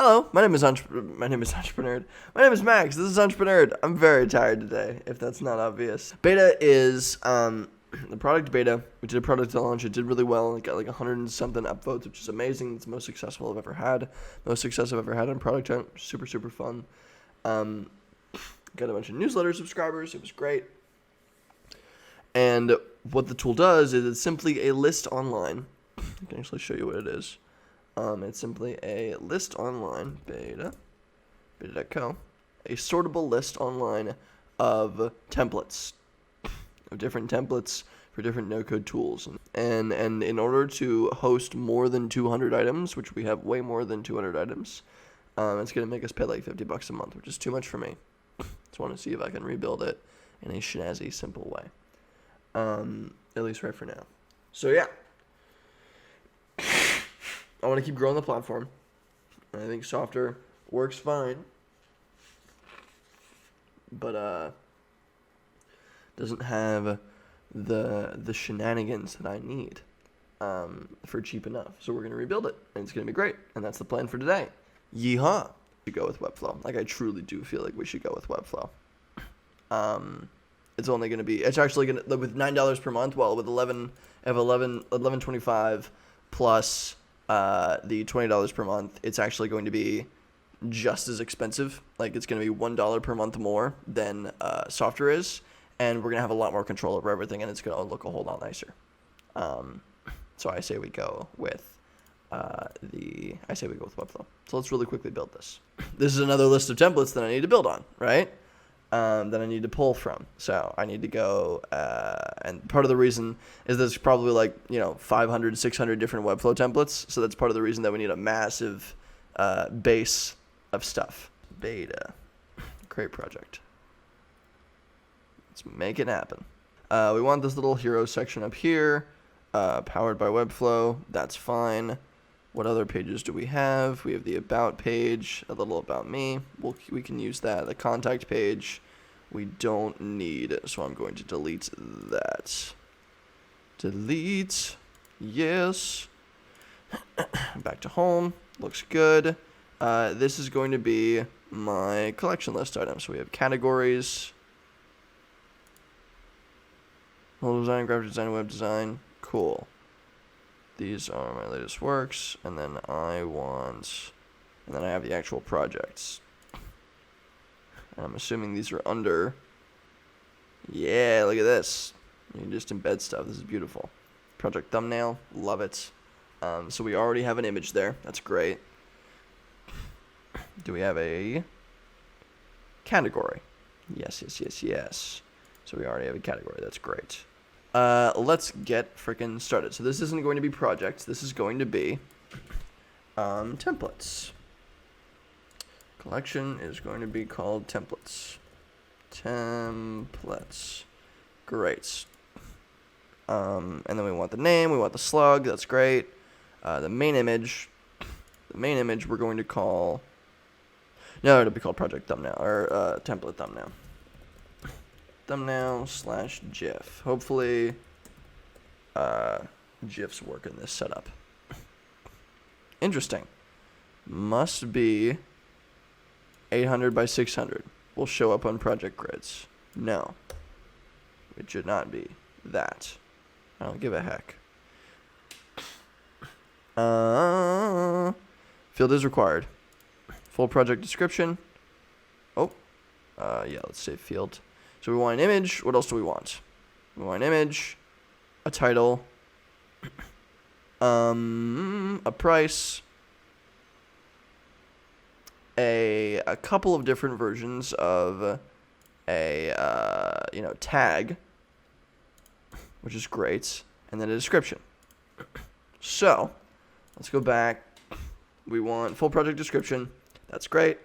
Hello, my name is EntrepreNerd. My name is Max. This is EntrepreNerd. I'm very tired today, if that's not obvious. Beta is the product beta. We did a product launch. It did really well. It got like 100 and something upvotes, which is amazing. It's the most successful I've ever had. Most success I've ever had on product hunt. Super, super fun. Got a bunch of newsletter subscribers. It was great. And what the tool does is it's simply a list online. I can actually show you what it is. It's simply a list online, beta.co, a sortable list online of templates, of different templates for different no-code tools. And in order to host more than 200 items, which we have way more than 200 items, it's going to make us pay like $50 a month, which is too much for me. Just want to see if I can rebuild it in a snazzy, simple way. At least right for now. So yeah. I want to keep growing the platform. I think softer works fine, but doesn't have the shenanigans that I need for cheap enough. So we're gonna rebuild it, and it's gonna be great. And that's the plan for today. Yeehaw! We go with Webflow. Like I truly do feel like we should go with Webflow. It's only gonna be. It's actually gonna with $9 per month. Well, with $11.25 plus. The $20 per month, it's actually going to be just as expensive. Like it's going to be $1 per month more than software is, and we're going to have a lot more control over everything, and it's going to look a whole lot nicer. So I say we go with Webflow. So let's really quickly build this. This is another list of templates that I need to build on, right? That I need to pull from. So I need to go, and part of the reason is there's probably like, 500, 600 different Webflow templates. So that's part of the reason that we need a massive base of stuff. Beta. Create project. Let's make it happen. We want this little hero section up here, powered by Webflow. That's fine. What other pages do we have? We have the about page, a little about me. We can use that. The contact page we don't need, so I'm going to delete that. Delete. Yes. Back to home. Looks good. This is going to be my collection list item. So we have categories. Mobile design, graphic design, web design. Cool. These are my latest works, and then I have the actual projects. And I'm assuming these are under, yeah, look at this. You can just embed stuff. This is beautiful. Project thumbnail, love it. So we already have an image there. That's great. Do we have a category? Yes. So we already have a category. That's great. Let's get freaking started. So this isn't going to be projects. This is going to be templates. Collection is going to be called templates. Templates. Great. And then we want the name. We want the slug. That's great. The main image. We're going to call. No, it'll be called project thumbnail or template thumbnail. Thumbnail/GIF. Hopefully, GIFs work in this setup. Interesting. Must be 800 by 600. Will show up on project grids. No. It should not be that. I don't give a heck. Field is required. Full project description. Oh. Yeah, let's say field. So we want an image. What else do we want? We want an image, a title, a price, a couple of different versions of a tag, which is great, and then a description. So let's go back. We want full project description. That's great.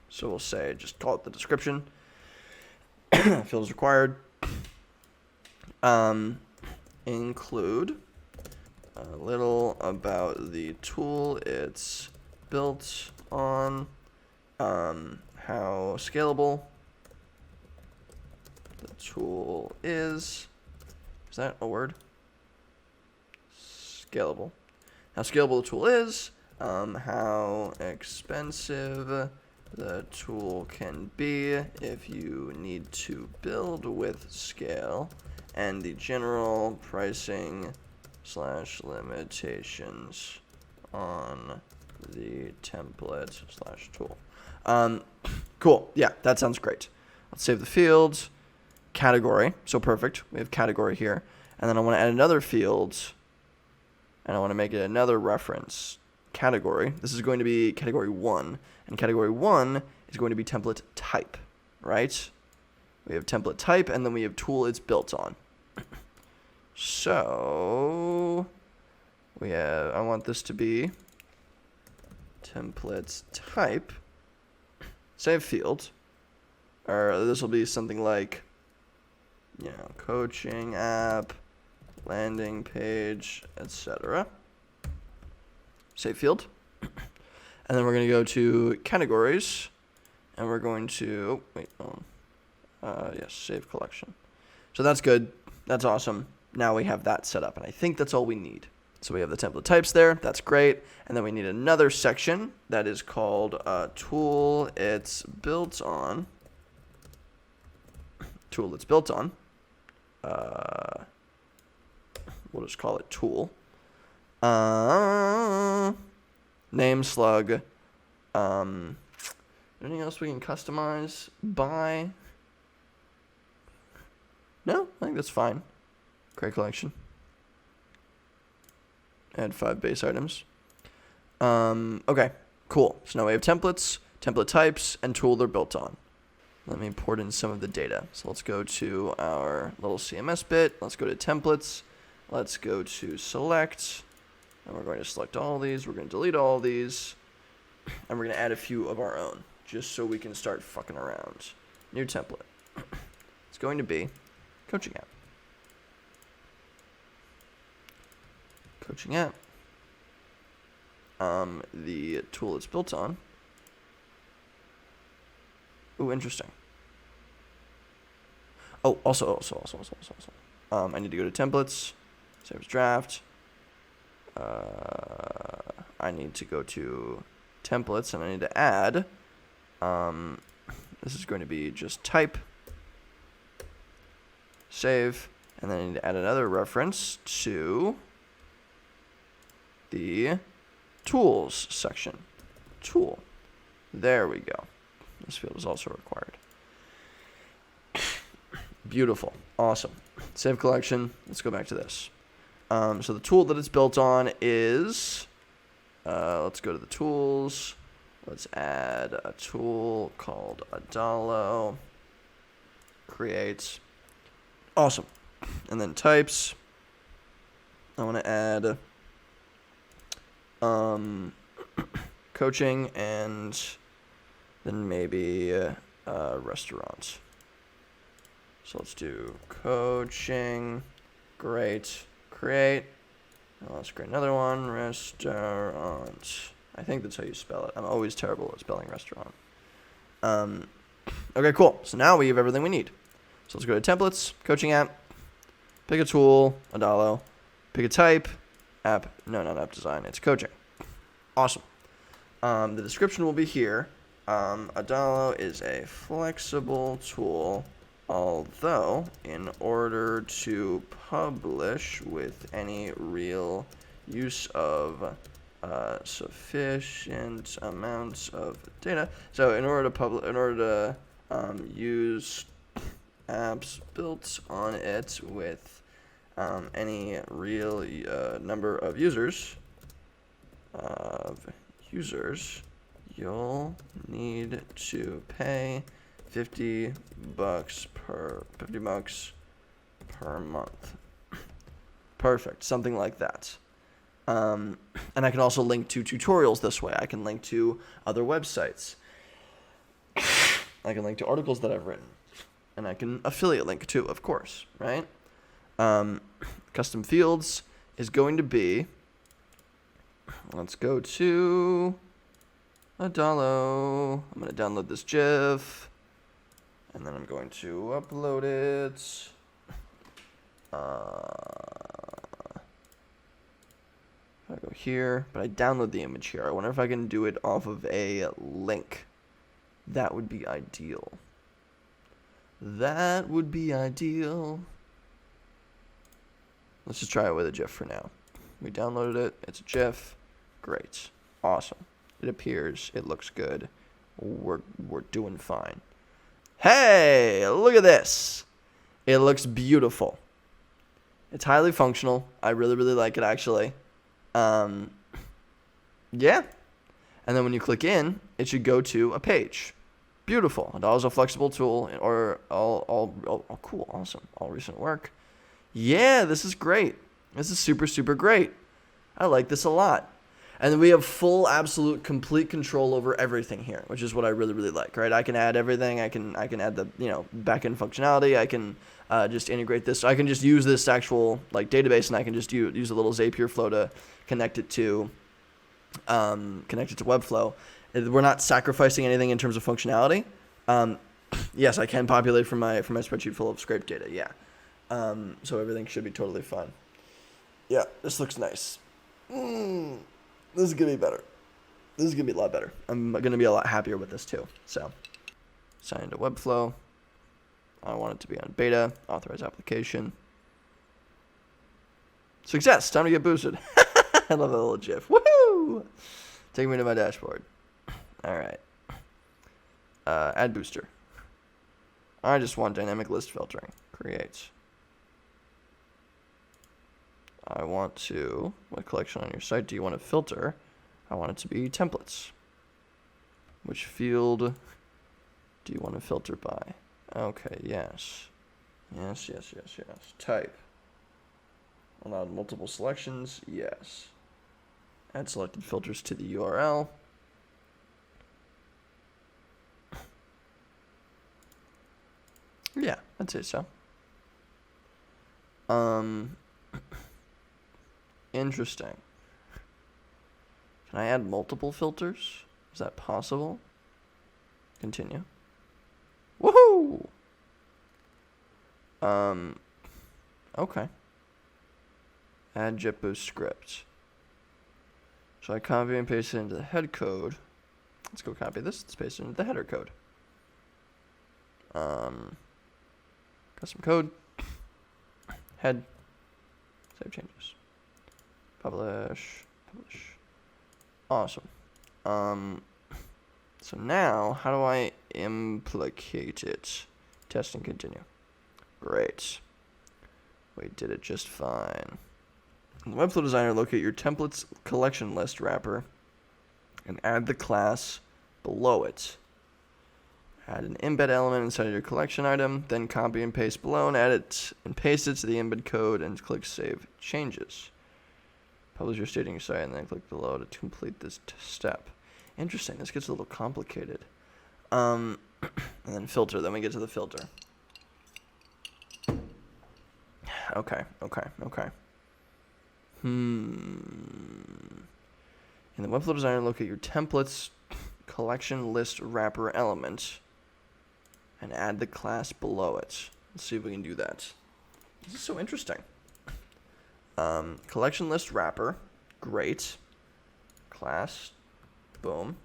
So we'll say just call it the description. Field is required. Include a little about the tool it's built on, how scalable the tool is. Is that a word? Scalable. How scalable the tool is, how expensive the tool can be if you need to build with scale, and the general pricing / limitations on the template / tool. Cool. Yeah, that sounds great. Let's save the fields. Category. So perfect. We have category here. And then I want to add another field, and I want to make it another reference category. This is going to be category 1. And category 1 is going to be template type, right? We have template type, and then we have tool it's built on. So I want this to be template type, save field, or this will be something like, coaching app, landing page, etc. Save field. And then we're going to go to categories, and we're going to, yes, save collection. So that's good. That's awesome. Now we have that set up, and I think that's all we need. So we have the template types there. That's great. And then we need another section that is called tool it's built on. Tool it's built on. We'll just call it tool. Name slug. Anything else we can customize by? No, I think that's fine. Create collection. Add 5 base items. Okay, cool. So now we have templates, template types, and tool they're built on. Let me import in some of the data. So let's go to our little CMS bit. Let's go to templates. Let's go to select. And we're going to select all these. We're going to delete all these. And we're going to add a few of our own, just so we can start fucking around. New template. It's going to be coaching app. Coaching app. The tool it's built on. Ooh, interesting. Oh, also. I need to go to templates, save as draft. I need to go to templates, and I need to add. This is going to be just type, save, and then I need to add another reference to the tools section. Tool. There we go. This field is also required. Beautiful. Awesome. Save collection. Let's go back to this. So the tool that it's built on is, let's go to the tools. Let's add a tool called Adalo. Create. Awesome. And then types. I want to add coaching, and then maybe restaurant. So let's do coaching. Great. Create. Now let's create another one. Restaurant. I think that's how you spell it. I'm always terrible at spelling restaurant. Okay, cool. So now we have everything we need. So let's go to templates, coaching app, pick a tool, Adalo, pick a type, app. No, not app design. It's coaching. Awesome. The description will be here. Adalo is a flexible tool, although in order to publish with any real use of sufficient amounts of data. So in order to use apps built on it with any real number of users, you'll need to pay $50 per month. Perfect, something like that. And I can also link to tutorials this way. I can link to other websites. I can link to articles that I've written. And I can affiliate link too, of course, right? Custom fields is going to be, let's go to Adalo. I'm going to download this GIF. And then I'm going to upload it. I go here, but I download the image here. I wonder if I can do it off of a link. That would be ideal. That would be ideal. Let's just try it with a GIF for now. We downloaded it. It's a GIF. Great. Awesome. It appears. It looks good. We're doing fine. Hey, look at this. It looks beautiful. It's highly functional. I really, really like it, actually. Yeah. And then when you click in, it should go to a page. Beautiful. It allows a flexible tool or all cool, awesome. All recent work. Yeah, this is great. This is super, super great. I like this a lot. And then we have full, absolute, complete control over everything here, which is what I really, really like, right? I can add everything. I can add the, backend functionality. I can just integrate this. I can just use this actual database, and I can just use a little Zapier flow to connect it to Webflow. We're not sacrificing anything in terms of functionality. Yes, I can populate from my spreadsheet full of scraped data. Yeah. So everything should be totally fine. Yeah, this looks nice. This is going to be better. This is going to be a lot better. I'm going to be a lot happier with this too. So, sign into Webflow. I want it to be on beta. Authorize application. Success. Time to get boosted. I love that little GIF. Woohoo! Take me to my dashboard. All right. Add booster. I just want dynamic list filtering. Create. I want to, what collection on your site do you want to filter? I want it to be templates. Which field do you want to filter by? Okay, yes. Yes. Type. Allow multiple selections, yes. Add selected filters to the URL. Yeah, I'd say so. Interesting. Can I add multiple filters? Is that possible? Continue. Woohoo! Okay. Add Jetboost script. So I copy and paste it into the head code. Let's go copy this. Let's paste it into the header code. Custom code. Head. Save changes. Publish. Awesome. So now, how do I implicate it? Test and continue. Great. We did it just fine. In the Webflow Designer, locate your templates collection list wrapper and add the class below it. Add an embed element inside of your collection item, then copy and paste below and add it and paste it to the embed code and click Save Changes. Publish your state on your site and then click below to complete this step. Interesting. This gets a little complicated. And then filter. Then we get to the filter. Okay. In the Webflow Designer, locate your templates collection list wrapper element and add the class below it. Let's see if we can do that. This is so interesting. Collection list wrapper. Great. Class. Boom.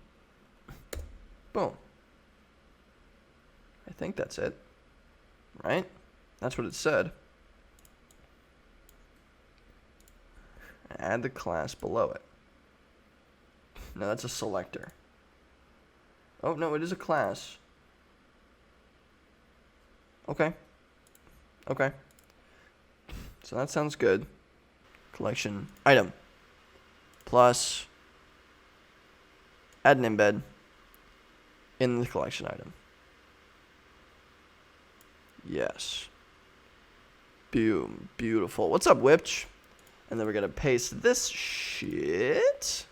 Boom. I think that's it. Right? That's what it said. Add the class below it. No, that's a selector. Oh, no, it is a class. Okay. So that sounds good. Collection item. Plus add an embed in the collection item. Yes. Boom. Beautiful. What's up, Witch? And then we're going to paste this shit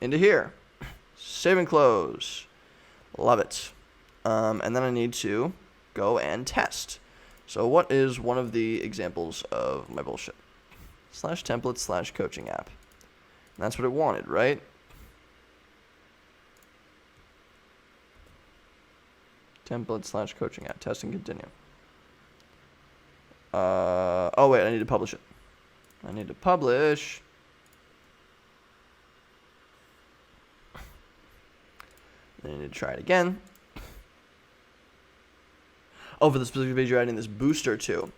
into here. Save and close. Love it. And then I need to go and test. So what is one of the examples of my bullshit? /template /coaching app. And that's what it wanted, right? Template /coaching app. Test and continue. Oh, wait. I need to publish it. I need to publish Then you need to try it again. Oh, for the specific page, you're adding this booster to.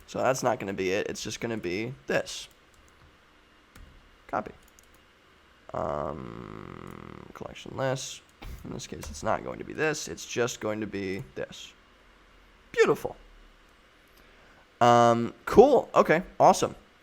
So that's not going to be it. It's just going to be this. Copy. Collection list. In this case, it's not going to be this. It's just going to be this. Beautiful. Cool. Okay. Awesome.